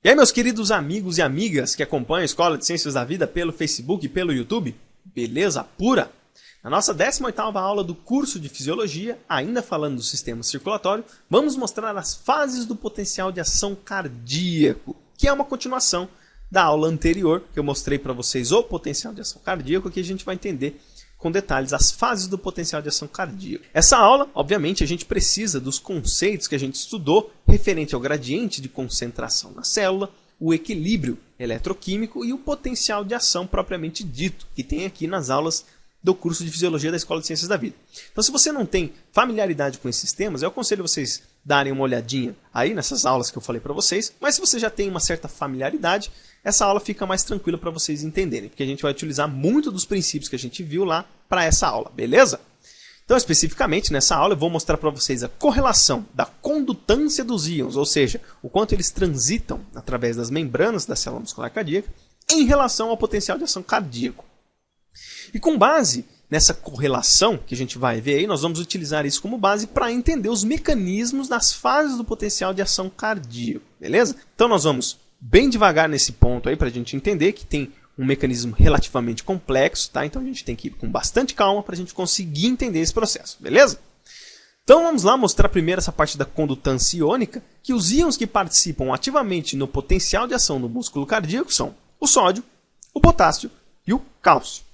E aí, meus queridos amigos e amigas que acompanham a Escola de Ciências da Vida pelo Facebook e pelo YouTube, beleza pura? Na nossa 18ª aula do curso de Fisiologia, ainda falando do sistema circulatório, vamos mostrar as fases do potencial de ação cardíaco, que é uma continuação da aula anterior, que eu mostrei para vocês o potencial de ação cardíaco, que a gente vai entender com detalhes as fases do potencial de ação cardíaco. Essa aula, obviamente, a gente precisa dos conceitos que a gente estudou referente ao gradiente de concentração na célula, o equilíbrio eletroquímico e o potencial de ação propriamente dito, que tem aqui nas aulas do curso de Fisiologia da Escola de Ciências da Vida. Então, se você não tem familiaridade com esses temas, eu aconselho vocês darem uma olhadinha aí nessas aulas que eu falei para vocês, mas se você já tem uma certa familiaridade, essa aula fica mais tranquila para vocês entenderem, porque a gente vai utilizar muito dos princípios que a gente viu lá para essa aula, beleza? Então, especificamente, nessa aula eu vou mostrar para vocês a correlação da condutância dos íons, ou seja, o quanto eles transitam através das membranas da célula muscular cardíaca em relação ao potencial de ação cardíaco. E com base nessa correlação que a gente vai ver aí, nós vamos utilizar isso como base para entender os mecanismos das fases do potencial de ação cardíaco, beleza? Então nós vamos bem devagar nesse ponto aí para a gente entender que tem um mecanismo relativamente complexo, tá? Então a gente tem que ir com bastante calma para a gente conseguir entender esse processo, beleza? Então vamos lá mostrar primeiro essa parte da condutância iônica, que os íons que participam ativamente no potencial de ação do músculo cardíaco são o sódio, o potássio e o cálcio.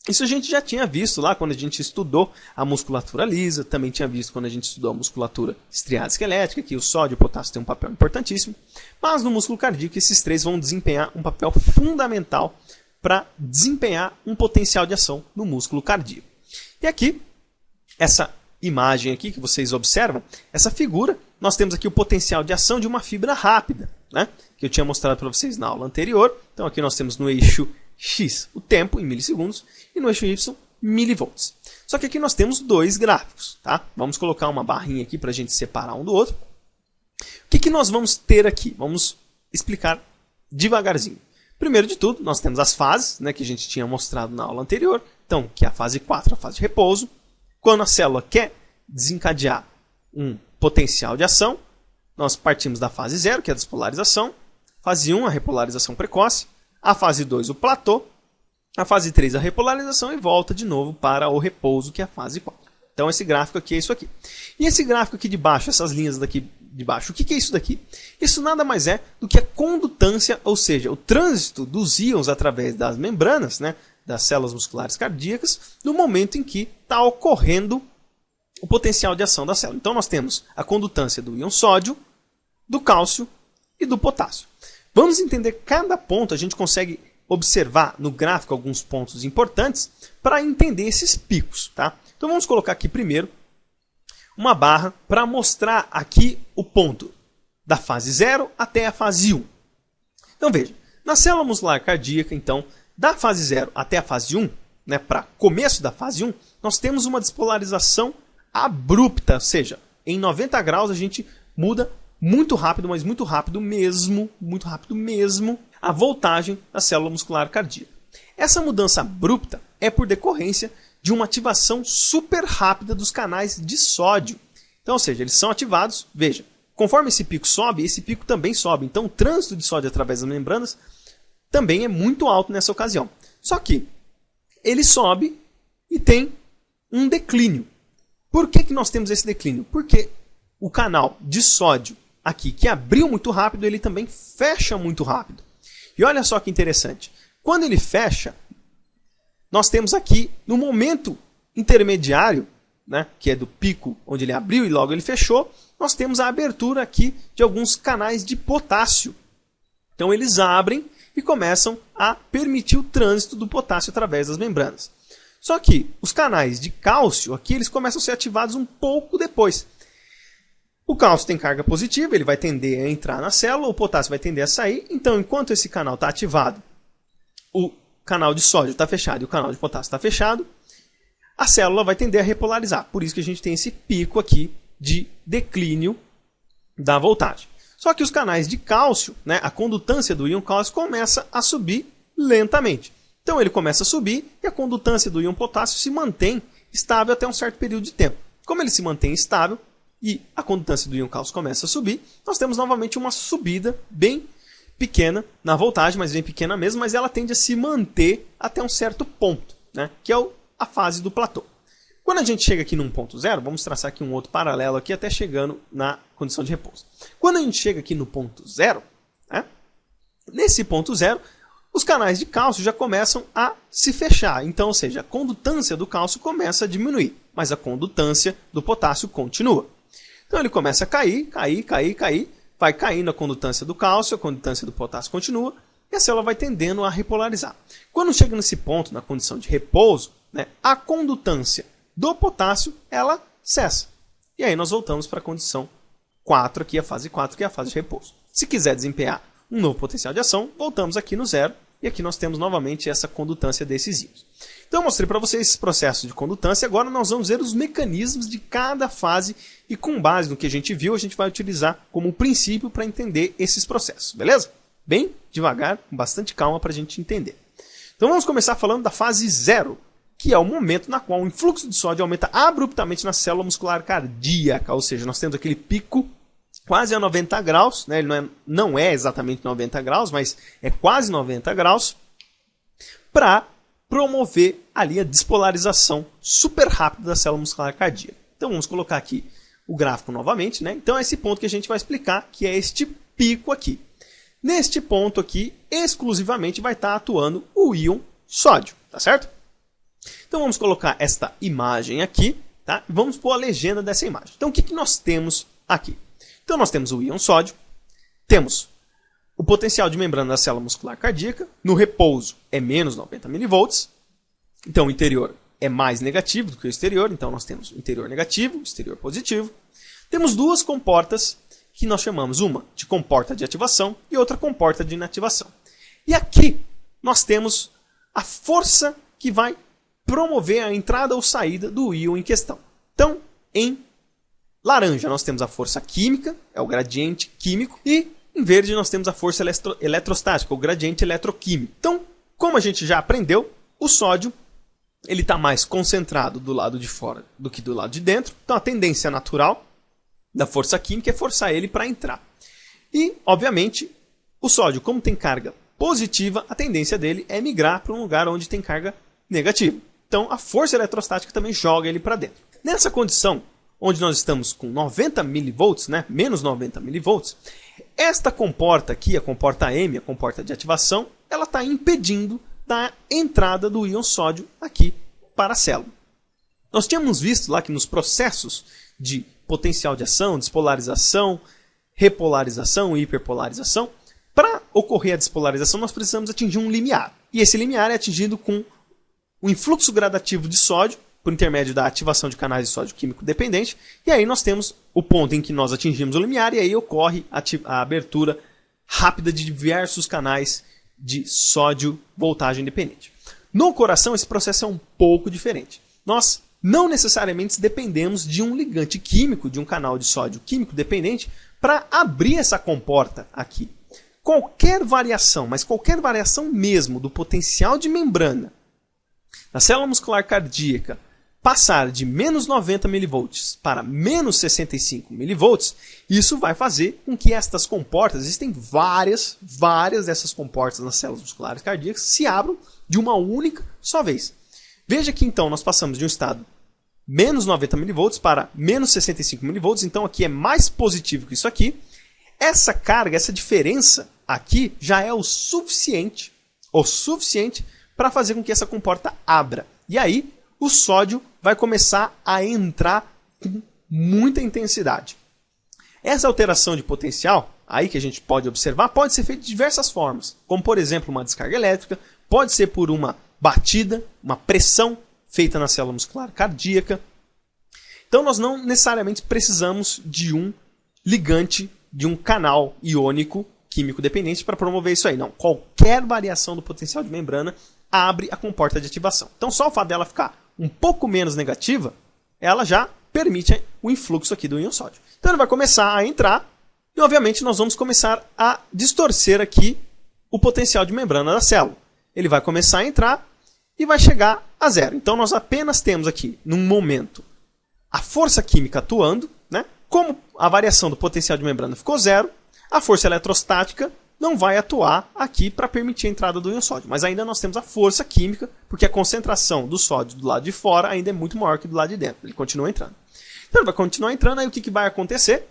Isso a gente já tinha visto lá quando a gente estudou a musculatura lisa, também tinha visto quando a gente estudou a musculatura estriada esquelética, que o sódio e o potássio têm um papel importantíssimo, mas no músculo cardíaco esses três vão desempenhar um papel fundamental para desempenhar um potencial de ação no músculo cardíaco. E aqui, essa imagem aqui que vocês observam, essa figura, nós temos aqui o potencial de ação de uma fibra rápida, né? Que eu tinha mostrado para vocês na aula anterior. Então aqui nós temos no eixo X o tempo em milissegundos e no eixo Y milivolts. Só que aqui nós temos dois gráficos, tá? Vamos colocar uma barrinha aqui para a gente separar um do outro. O que nós vamos ter aqui? Vamos explicar devagarzinho. Primeiro de tudo, nós temos as fases, né, que a gente tinha mostrado na aula anterior. Então, que é a fase 4, a fase de repouso. Quando a célula quer desencadear um potencial de ação, nós partimos da fase 0, que é a despolarização. Fase 1, a repolarização precoce. A fase 2, o platô. A fase 3, a repolarização e volta de novo para o repouso, que é a fase 4. Então, esse gráfico aqui é isso aqui. E esse gráfico aqui de baixo, essas linhas daqui de baixo, o que é isso daqui? Isso nada mais é do que a condutância, ou seja, o trânsito dos íons através das membranas, né, das células musculares cardíacas, no momento em que está ocorrendo o potencial de ação da célula. Então, nós temos a condutância do íon sódio, do cálcio e do potássio. Vamos entender cada ponto, a gente consegue observar no gráfico alguns pontos importantes para entender esses picos, tá? Então vamos colocar aqui primeiro uma barra para mostrar aqui o ponto da fase 0 até a fase 1. Então veja, na célula muscular cardíaca, então, da fase 0 até a fase 1, né, para começo da fase 1, nós temos uma despolarização abrupta, ou seja, em 90 graus a gente muda muito rápido, mas muito rápido mesmo, a voltagem da célula muscular cardíaca. Essa mudança abrupta é por decorrência de uma ativação super rápida dos canais de sódio. Então, ou seja, eles são ativados, veja, conforme esse pico sobe, esse pico também sobe. Então, o trânsito de sódio através das membranas também é muito alto nessa ocasião. Só que ele sobe e tem um declínio. Por que nós temos esse declínio? Porque o canal de sódio aqui, que abriu muito rápido, ele também fecha muito rápido. E olha só que interessante. Quando ele fecha, nós temos aqui, no momento intermediário, né, que é do pico onde ele abriu e logo ele fechou, nós temos a abertura aqui de alguns canais de potássio. Então eles abrem e começam a permitir o trânsito do potássio através das membranas. Só que os canais de cálcio aqui, eles começam a ser ativados um pouco depois. O cálcio tem carga positiva, ele vai tender a entrar na célula, o potássio vai tender a sair. Então, enquanto esse canal está ativado, o canal de sódio está fechado e o canal de potássio está fechado, a célula vai tender a repolarizar. Por isso que a gente tem esse pico aqui de declínio da voltagem. Só que os canais de cálcio, né, a condutância do íon cálcio começa a subir lentamente. Então, ele começa a subir e a condutância do íon potássio se mantém estável até um certo período de tempo. Como ele se mantém estável, e a condutância do íon cálcio começa a subir, nós temos novamente uma subida bem pequena na voltagem, mas bem pequena mesmo, mas ela tende a se manter até um certo ponto, né? Que é a fase do platô. Quando a gente chega aqui num ponto zero, vamos traçar aqui um outro paralelo aqui até chegando na condição de repouso. Quando a gente chega aqui no ponto zero, né? Nesse ponto zero, os canais de cálcio já começam a se fechar. Então, ou seja, a condutância do cálcio começa a diminuir, mas a condutância do potássio continua. Então ele começa a cair, vai caindo a condutância do cálcio, a condutância do potássio continua, e a célula vai tendendo a repolarizar. Quando chega nesse ponto, na condição de repouso, né, a condutância do potássio, ela cessa. E aí nós voltamos para a condição 4, aqui a fase 4, que é a fase de repouso. Se quiser desempenhar um novo potencial de ação, voltamos aqui no zero, e aqui nós temos novamente essa condutância desses íons. Então eu mostrei para vocês esse processo de condutância, agora nós vamos ver os mecanismos de cada fase, e com base no que a gente viu, a gente vai utilizar como princípio para entender esses processos, beleza? Bem devagar, com bastante calma para a gente entender. Então vamos começar falando da fase 0, que é o momento na qual o influxo de sódio aumenta abruptamente na célula muscular cardíaca, ou seja, nós temos aquele pico quase a 90 graus, né? Ele não é exatamente 90 graus, mas é quase 90 graus, para promover ali a despolarização super rápida da célula muscular cardíaca. Então vamos colocar aqui o gráfico novamente, né? Então é esse ponto que a gente vai explicar, que é este pico aqui. Neste ponto aqui, exclusivamente vai estar atuando o íon sódio, tá certo? Então vamos colocar esta imagem aqui, tá? Vamos pôr a legenda dessa imagem. Então o que nós temos aqui? Então nós temos o íon sódio, temos o potencial de membrana da célula muscular cardíaca, no repouso é menos 90 mV, então o interior é mais negativo do que o exterior, então nós temos o interior negativo, o exterior positivo. Temos duas comportas que nós chamamos, uma de comporta de ativação e outra comporta de inativação. E aqui nós temos a força que vai promover a entrada ou saída do íon em questão. Então, em laranja nós temos a força química, é o gradiente químico, e em verde nós temos a força eletrostática, o gradiente eletroquímico. Então, como a gente já aprendeu, o sódio ele está mais concentrado do lado de fora do que do lado de dentro. Então a tendência natural da força química é forçar ele para entrar. E, obviamente, o sódio, como tem carga positiva, a tendência dele é migrar para um lugar onde tem carga negativa. Então a força eletrostática também joga ele para dentro. Nessa condição, onde nós estamos com 90 mV, né, menos 90 mV, esta comporta aqui, a comporta M, a comporta de ativação, ela está impedindo da entrada do íon sódio aqui para a célula. Nós tínhamos visto lá que nos processos de potencial de ação, despolarização, repolarização e hiperpolarização, para ocorrer a despolarização nós precisamos atingir um limiar. E esse limiar é atingido com o influxo gradativo de sódio, por intermédio da ativação de canais de sódio químico dependente, e aí nós temos o ponto em que nós atingimos o limiar, e aí ocorre a abertura rápida de diversos canais de sódio voltagem dependente. No coração, esse processo é um pouco diferente. Nós não necessariamente dependemos de um ligante químico, de um canal de sódio químico dependente, para abrir essa comporta aqui. Qualquer variação, mas qualquer variação mesmo do potencial de membrana da célula muscular cardíaca passar de menos 90 mV para menos 65 mV, isso vai fazer com que estas comportas, existem várias dessas comportas nas células musculares cardíacas, se abram de uma única só vez. Veja que então nós passamos de um estado menos 90 mV para menos 65 mV, então aqui é mais positivo que isso aqui. Essa carga, essa diferença aqui já é o suficiente para fazer com que essa comporta abra. E aí o sódio vai começar a entrar com muita intensidade. Essa alteração de potencial, aí que a gente pode observar, pode ser feita de diversas formas, como por exemplo uma descarga elétrica, pode ser por uma batida, uma pressão feita na célula muscular cardíaca. Então nós não necessariamente precisamos de um ligante, de um canal iônico químico dependente para promover isso aí. Não, qualquer variação do potencial de membrana abre a comporta de ativação. Então só o fato dela ficar um pouco menos negativa, ela já permite o influxo aqui do íon sódio. Então ele vai começar a entrar e obviamente nós vamos começar a distorcer aqui o potencial de membrana da célula. Ele vai começar a entrar e vai chegar a zero. Então nós apenas temos aqui, num momento, a força química atuando, né? Como a variação do potencial de membrana ficou zero, a força eletrostática não vai atuar aqui para permitir a entrada do íon sódio. Mas ainda nós temos a força química, porque a concentração do sódio do lado de fora ainda é muito maior que do lado de dentro. Ele continua entrando. Então ele vai continuar entrando, aí o que vai acontecer?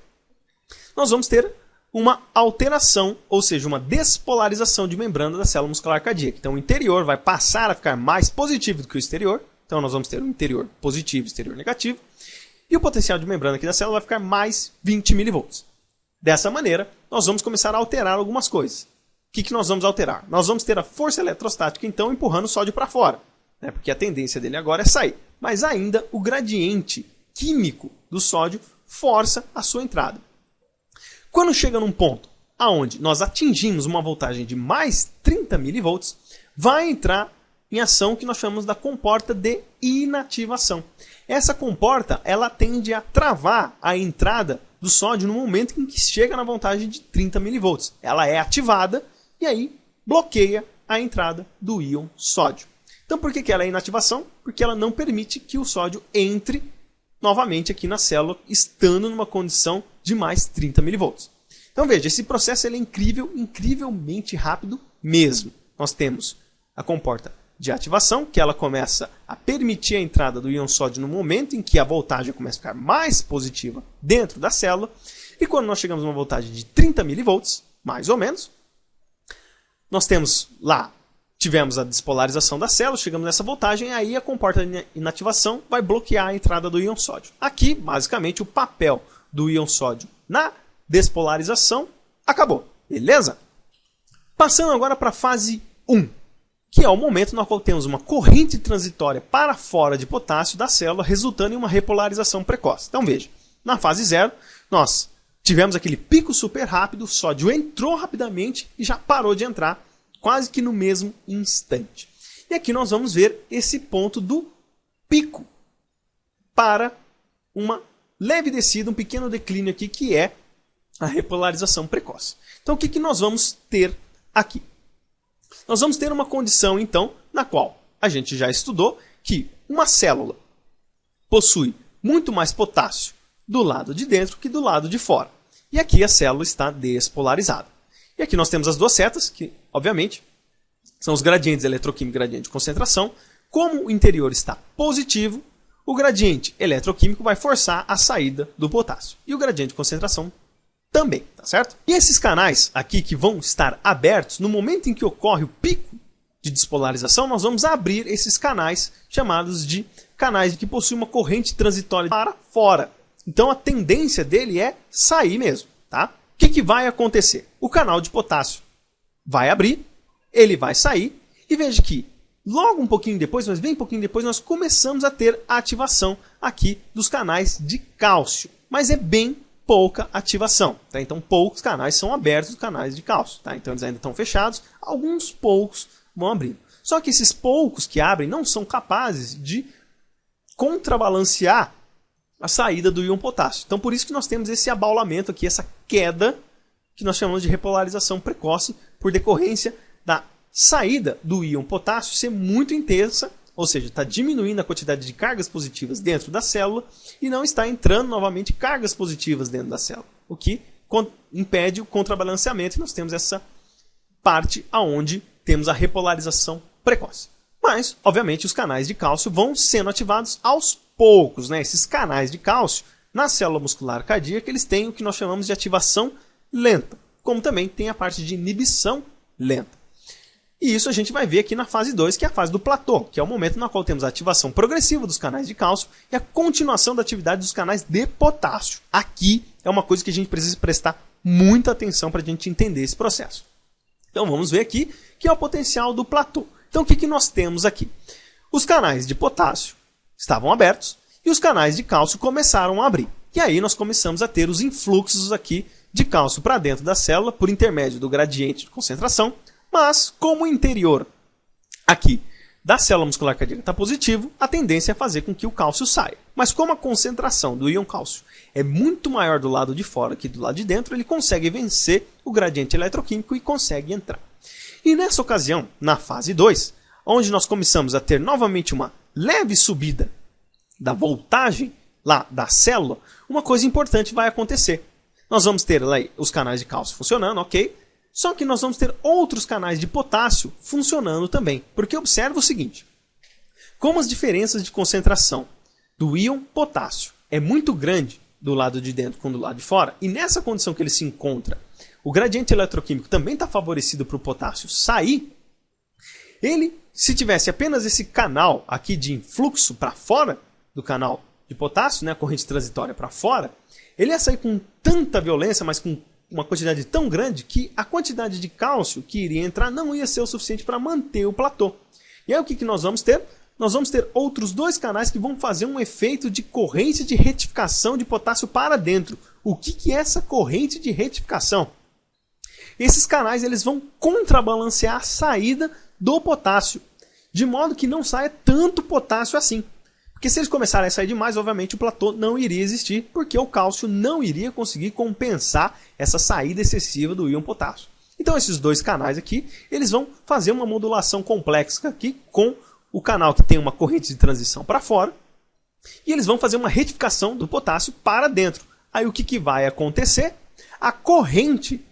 Nós vamos ter uma alteração, ou seja, uma despolarização de membrana da célula muscular cardíaca. Então o interior vai passar a ficar mais positivo do que o exterior. Então nós vamos ter o interior positivo e o exterior negativo. E o potencial de membrana aqui da célula vai ficar mais 20 mV. Dessa maneira, nós vamos começar a alterar algumas coisas. O que nós vamos alterar? Nós vamos ter a força eletrostática, então, empurrando o sódio para fora, né? Porque a tendência dele agora é sair. Mas ainda o gradiente químico do sódio força a sua entrada. Quando chega num ponto aonde nós atingimos uma voltagem de mais 30 mV, vai entrar em ação que nós chamamos da comporta de inativação. Essa comporta, ela tende a travar a entrada do sódio no momento em que chega na voltagem de 30 mV. Ela é ativada e aí bloqueia a entrada do íon sódio. Então por que ela é inativação? Porque ela não permite que o sódio entre novamente aqui na célula, estando numa condição de mais 30 mV. Então veja, esse processo ele é incrível, incrivelmente rápido mesmo. Nós temos a comporta de ativação, que ela começa a permitir a entrada do íon sódio no momento em que a voltagem começa a ficar mais positiva dentro da célula. E quando nós chegamos a uma voltagem de 30 mV, mais ou menos, nós temos lá, tivemos a despolarização da célula, chegamos nessa voltagem, aí a comporta de inativação vai bloquear a entrada do íon sódio. Aqui, basicamente, o papel do íon sódio na despolarização acabou, beleza? Passando agora para a fase 1. Que é o momento no qual temos uma corrente transitória para fora de potássio da célula, resultando em uma repolarização precoce. Então veja, na fase 0, nós tivemos aquele pico super rápido, o sódio entrou rapidamente e já parou de entrar, quase que no mesmo instante. E aqui nós vamos ver esse ponto do pico para uma leve descida, um pequeno declínio aqui, que é a repolarização precoce. Então o que nós vamos ter aqui? Nós vamos ter uma condição, então, na qual a gente já estudou que uma célula possui muito mais potássio do lado de dentro que do lado de fora. E aqui a célula está despolarizada. E aqui nós temos as duas setas, que, obviamente, são os gradientes eletroquímico e gradiente de concentração. Como o interior está positivo, o gradiente eletroquímico vai forçar a saída do potássio. E o gradiente de concentração também, tá certo? E esses canais aqui que vão estar abertos, no momento em que ocorre o pico de despolarização, nós vamos abrir esses canais chamados de canais que possuem uma corrente transitória para fora. Então a tendência dele é sair mesmo, tá? O que vai acontecer? O canal de potássio vai abrir, ele vai sair, e veja que logo um pouquinho depois, mas bem pouquinho depois, nós começamos a ter a ativação aqui dos canais de cálcio. Mas é bem pouca ativação, tá? Então poucos canais são abertos, os canais de cálcio, tá? Então eles ainda estão fechados, alguns poucos vão abrindo. Só que esses poucos que abrem não são capazes de contrabalancear a saída do íon potássio. Então por isso que nós temos esse abaulamento aqui, essa queda que nós chamamos de repolarização precoce, por decorrência da saída do íon potássio ser muito intensa, ou seja, está diminuindo a quantidade de cargas positivas dentro da célula e não está entrando novamente cargas positivas dentro da célula, o que impede o contrabalanceamento, e nós temos essa parte onde temos a repolarização precoce. Mas, obviamente, os canais de cálcio vão sendo ativados aos poucos, né? Esses canais de cálcio, na célula muscular cardíaca, eles têm o que nós chamamos de ativação lenta, como também tem a parte de inibição lenta. E isso a gente vai ver aqui na fase 2, que é a fase do platô, que é o momento no qual temos a ativação progressiva dos canais de cálcio e a continuação da atividade dos canais de potássio. Aqui é uma coisa que a gente precisa prestar muita atenção para a gente entender esse processo. Então vamos ver aqui que é o potencial do platô. Então o que nós temos aqui? Os canais de potássio estavam abertos e os canais de cálcio começaram a abrir. E aí nós começamos a ter os influxos aqui de cálcio para dentro da célula por intermédio do gradiente de concentração. Mas, como o interior aqui da célula muscular cardíaca está positivo, a tendência é fazer com que o cálcio saia. Mas como a concentração do íon cálcio é muito maior do lado de fora que do lado de dentro, ele consegue vencer o gradiente eletroquímico e consegue entrar. E nessa ocasião, na fase 2, onde nós começamos a ter novamente uma leve subida da voltagem lá da célula, uma coisa importante vai acontecer. Nós vamos ter lá os canais de cálcio funcionando, ok? Só que nós vamos ter outros canais de potássio funcionando também. Porque observa o seguinte, como as diferenças de concentração do íon potássio é muito grande do lado de dentro com do lado de fora, e nessa condição que ele se encontra, o gradiente eletroquímico também está favorecido para o potássio sair, ele, se tivesse apenas esse canal aqui de influxo para fora do canal de potássio, né, a corrente transitória para fora, ele ia sair com tanta violência, mas com uma quantidade tão grande que a quantidade de cálcio que iria entrar não ia ser o suficiente para manter o platô. E aí o que nós vamos ter? Nós vamos ter outros dois canais que vão fazer um efeito de corrente de retificação de potássio para dentro. O que é essa corrente de retificação? Esses canais eles vão contrabalancear a saída do potássio, de modo que não saia tanto potássio assim. Porque se eles começarem a sair demais, obviamente o platô não iria existir, porque o cálcio não iria conseguir compensar essa saída excessiva do íon potássio. Então esses dois canais aqui, eles vão fazer uma modulação complexa aqui com o canal que tem uma corrente de transição para fora, e eles vão fazer uma retificação do potássio para dentro. Aí o que vai acontecer? A corrente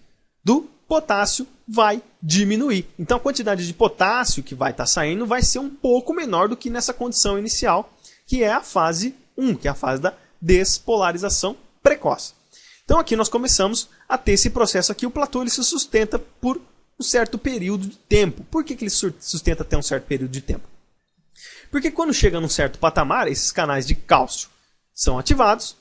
do potássio vai diminuir. Então a quantidade de potássio que vai estar saindo vai ser um pouco menor do que nessa condição inicial, que é a fase 1, que é a fase da despolarização precoce. Então aqui nós começamos a ter esse processo aqui. O platô ele se sustenta por um certo período de tempo. Por que ele sustenta até um certo período de tempo? Porque quando chega num certo patamar, esses canais de cálcio são ativados,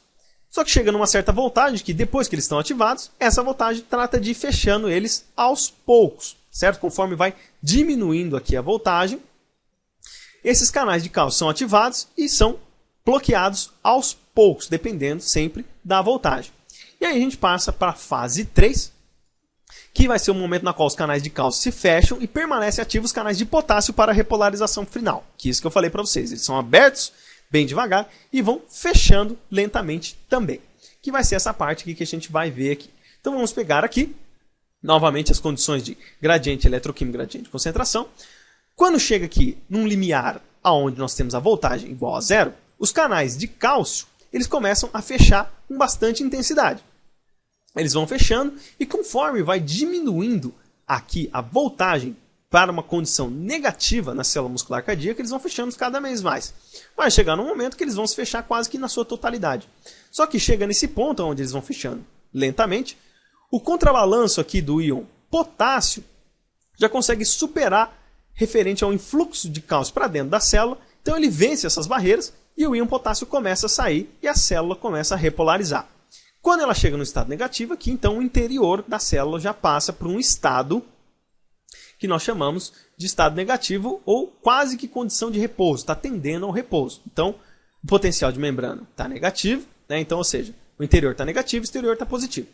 só que chega numa certa voltagem, que depois que eles estão ativados, essa voltagem trata de ir fechando eles aos poucos, certo? Conforme vai diminuindo aqui a voltagem, esses canais de cálcio são ativados e são bloqueados aos poucos, dependendo sempre da voltagem. E aí a gente passa para a fase 3, que vai ser o momento na qual os canais de cálcio se fecham e permanecem ativos os canais de potássio para a repolarização final. Que é isso que eu falei para vocês, eles são abertos bem devagar e vão fechando lentamente também. Que vai ser essa parte aqui que a gente vai ver aqui. Então vamos pegar aqui, novamente as condições de gradiente eletroquímico, gradiente de concentração. Quando chega aqui num limiar onde nós temos a voltagem igual a zero, os canais de cálcio eles começam a fechar com bastante intensidade. Eles vão fechando e conforme vai diminuindo aqui a voltagem para uma condição negativa na célula muscular cardíaca, eles vão fechando cada vez mais. Vai chegar num momento que eles vão se fechar quase que na sua totalidade. Só que chega nesse ponto onde eles vão fechando lentamente, o contrabalanço aqui do íon potássio já consegue superar referente ao influxo de cálcio para dentro da célula. Então ele vence essas barreiras e o íon potássio começa a sair e a célula começa a repolarizar. Quando ela chega no estado negativo, aqui então o interior da célula já passa para um estado que nós chamamos de estado negativo ou quase que condição de repouso, está tendendo ao repouso. Então, o potencial de membrana está negativo, né? Então, ou seja, o interior está negativo, o exterior está positivo.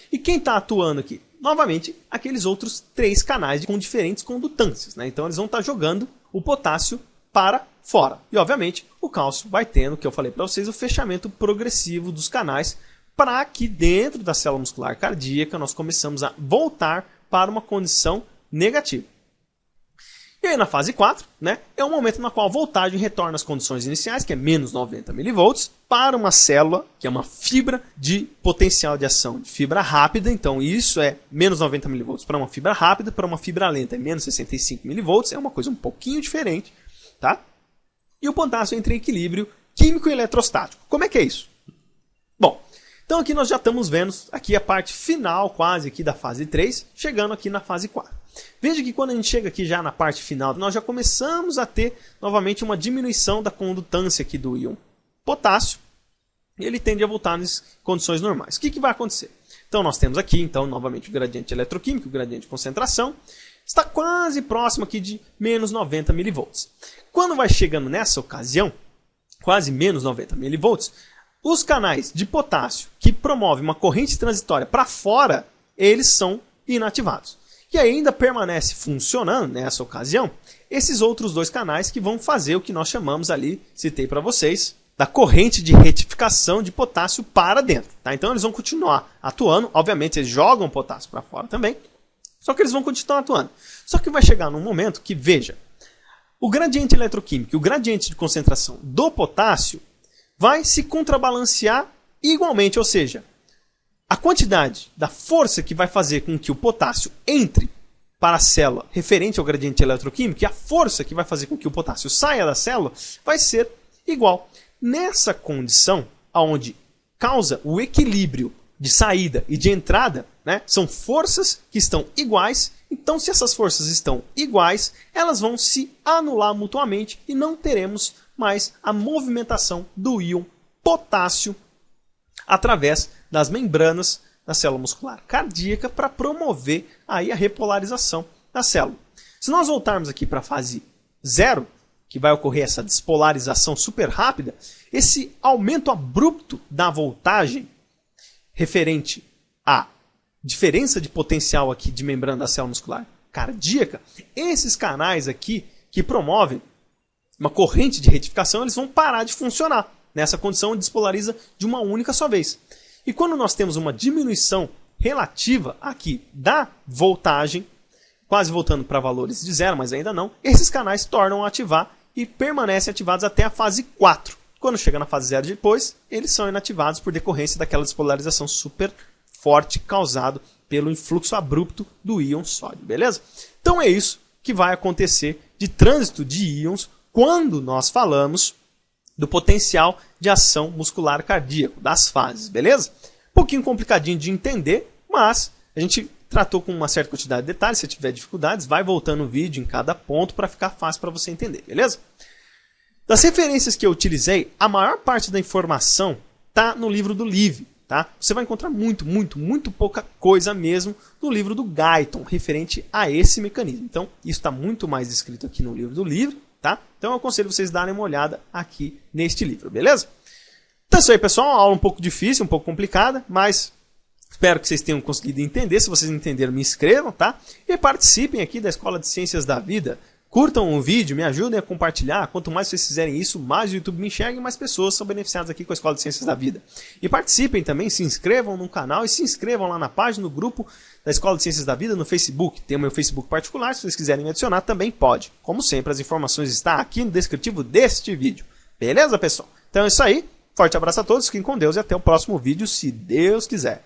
E quem está atuando aqui? Novamente, aqueles outros 3 canais com diferentes condutâncias, né? Então, eles vão estar jogando o potássio para fora. E, obviamente, o cálcio vai tendo, que eu falei para vocês, o fechamento progressivo dos canais para que dentro da célula muscular cardíaca nós começamos a voltar para uma condição negativa. E aí na fase 4, né, é o momento na qual a voltagem retorna às condições iniciais, que é menos 90 mV, para uma célula, que é uma fibra de potencial de ação de fibra rápida. Então isso é menos 90 mV para uma fibra rápida, para uma fibra lenta é menos 65 mV, é uma coisa um pouquinho diferente. Tá? E o potássio entra em equilíbrio químico e eletrostático. Como é que é isso? Bom, então aqui nós já estamos vendo aqui a parte final quase aqui da fase 3, chegando aqui na fase 4. Veja que quando a gente chega aqui já na parte final, nós já começamos a ter novamente uma diminuição da condutância aqui do íon potássio, e ele tende a voltar nas condições normais. O que vai acontecer? Então nós temos aqui, então, novamente o gradiente eletroquímico, o gradiente de concentração, está quase próximo aqui de menos 90 mV. Quando vai chegando nessa ocasião, quase menos 90 mV, os canais de potássio que promovem uma corrente transitória para fora, eles são inativados. E ainda permanece funcionando, nessa ocasião, esses outros 2 canais que vão fazer o que nós chamamos ali, citei para vocês, da corrente de retificação de potássio para dentro. Tá? Então eles vão continuar atuando, obviamente eles jogam potássio para fora também, só que eles vão continuar atuando. Só que vai chegar num momento que, veja, o gradiente eletroquímico e o gradiente de concentração do potássio vai se contrabalancear igualmente, ou seja, a quantidade da força que vai fazer com que o potássio entre para a célula referente ao gradiente eletroquímico e a força que vai fazer com que o potássio saia da célula vai ser igual. Nessa condição, onde causa o equilíbrio de saída e de entrada, né, são forças que estão iguais. Então, se essas forças estão iguais, elas vão se anular mutuamente e não teremos mais a movimentação do íon potássio através das membranas da célula muscular cardíaca para promover aí a repolarização da célula. Se nós voltarmos aqui para a fase 0, que vai ocorrer essa despolarização super rápida, esse aumento abrupto da voltagem referente à diferença de potencial aqui de membrana da célula muscular cardíaca, esses canais aqui que promovem uma corrente de retificação, eles vão parar de funcionar. Nessa condição, despolariza de uma única só vez. E quando nós temos uma diminuição relativa aqui da voltagem, quase voltando para valores de 0, mas ainda não, esses canais tornam a ativar e permanecem ativados até a fase 4. Quando chega na fase 0 depois, eles são inativados por decorrência daquela despolarização super forte causado pelo influxo abrupto do íon sódio, beleza? Então é isso que vai acontecer de trânsito de íons quando nós falamos do potencial de ação muscular cardíaco, das fases, beleza? Um pouquinho complicadinho de entender, mas a gente tratou com uma certa quantidade de detalhes. Se tiver dificuldades, vai voltando o vídeo em cada ponto para ficar fácil para você entender, beleza? Das referências que eu utilizei, a maior parte da informação está no livro do Live, tá? Você vai encontrar muito pouca coisa mesmo no livro do Guyton, referente a esse mecanismo. Então, isso está muito mais escrito aqui no livro do Livre, tá? Então, eu aconselho vocês darem uma olhada aqui neste livro, beleza? Então é isso aí, pessoal. Uma aula um pouco difícil, um pouco complicada, mas espero que vocês tenham conseguido entender. Se vocês entenderam, me inscrevam, tá? E participem aqui da Escola de Ciências da Vida. Curtam o vídeo, me ajudem a compartilhar. Quanto mais vocês fizerem isso, mais o YouTube me enxerga e mais pessoas são beneficiadas aqui com a Escola de Ciências da Vida. E participem também, se inscrevam no canal e se inscrevam lá na página, no grupo da Escola de Ciências da Vida no Facebook. Tem o meu Facebook particular, se vocês quiserem me adicionar também pode. Como sempre, as informações estão aqui no descritivo deste vídeo. Beleza, pessoal? Então é isso aí. Forte abraço a todos, fiquem com Deus e até o próximo vídeo, se Deus quiser.